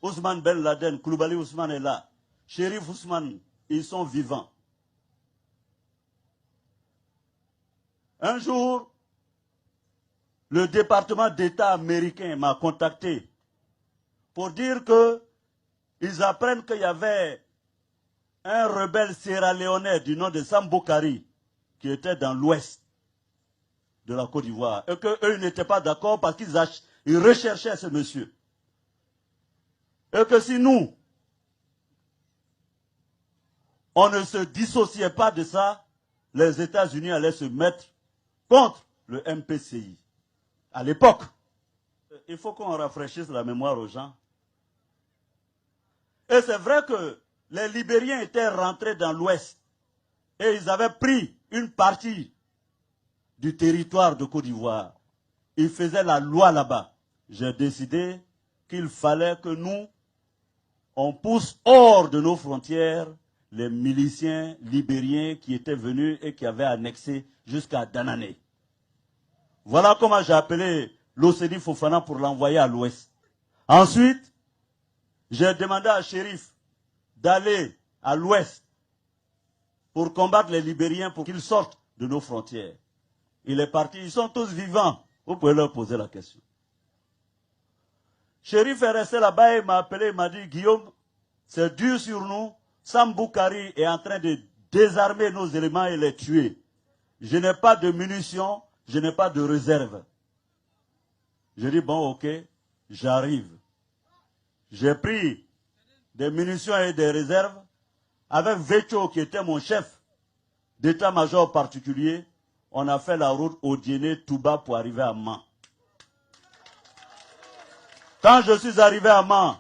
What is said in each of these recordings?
Ousmane Ben Laden, Koulibaly Ousmane est là. Chérif Ousmane, ils sont vivants. Un jour, le département d'État américain m'a contacté pour dire qu'ils apprennent qu'il y avait un rebelle sierra-léonais du nom de Sam Boukari qui était dans l'ouest de la Côte d'Ivoire et qu'eux n'étaient pas d'accord parce qu'ils recherchaient ce monsieur. Et que si nous, on ne se dissociait pas de ça, les États-Unis allaient se mettre contre le MPCI. À l'époque, il faut qu'on rafraîchisse la mémoire aux gens. Et c'est vrai que les Libériens étaient rentrés dans l'Ouest et ils avaient pris une partie du territoire de Côte d'Ivoire. Ils faisaient la loi là-bas. J'ai décidé qu'il fallait que nous, on pousse hors de nos frontières les miliciens libériens qui étaient venus et qui avaient annexé jusqu'à Danané. Voilà comment j'ai appelé l'Océanie Fofana pour l'envoyer à l'Ouest. Ensuite, j'ai demandé à Chérif d'aller à l'Ouest pour combattre les Libériens pour qu'ils sortent de nos frontières. Il est parti, ils sont tous vivants. Vous pouvez leur poser la question. Chérif est resté là-bas et m'a appelé, il m'a dit, Guillaume, c'est dur sur nous. Sam Boukari est en train de désarmer nos éléments et les tuer. Je n'ai pas de munitions, je n'ai pas de réserve. Je dis, bon, ok, j'arrive. J'ai pris des munitions et des réserves avec Vecho qui était mon chef d'état-major particulier. On a fait la route Odiéné-Touba pour arriver à Mans. Quand je suis arrivé à Mans,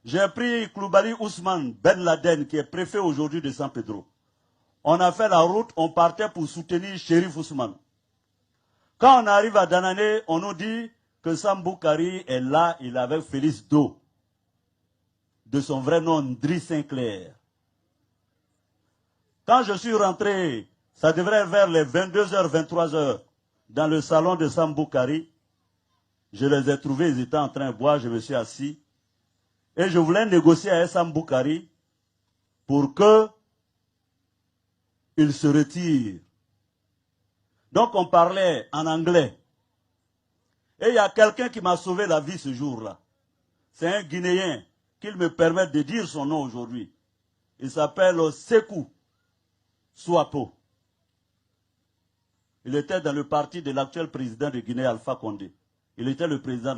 j'ai pris Koulibaly Ousmane Ben Laden, qui est préfet aujourd'hui de San Pedro. On a fait la route, on partait pour soutenir Chérif Ousmane. Quand on arrive à Danané, on nous dit que Sam Boukari est là, il est avec Félix Do, de son vrai nom, Ndri Sinclair. Quand je suis rentré, ça devrait être vers les 22h, 23h, dans le salon de Sam Boukari, je les ai trouvés, ils étaient en train de boire, je me suis assis. Et je voulais négocier avec Sam Boukari pour qu'il se retire. Donc on parlait en anglais. Et il y a quelqu'un qui m'a sauvé la vie ce jour-là. C'est un Guinéen, qu'il me permette de dire son nom aujourd'hui. Il s'appelle Sékou Souapo. Il était dans le parti de l'actuel président de Guinée, Alpha Condé. Il était le président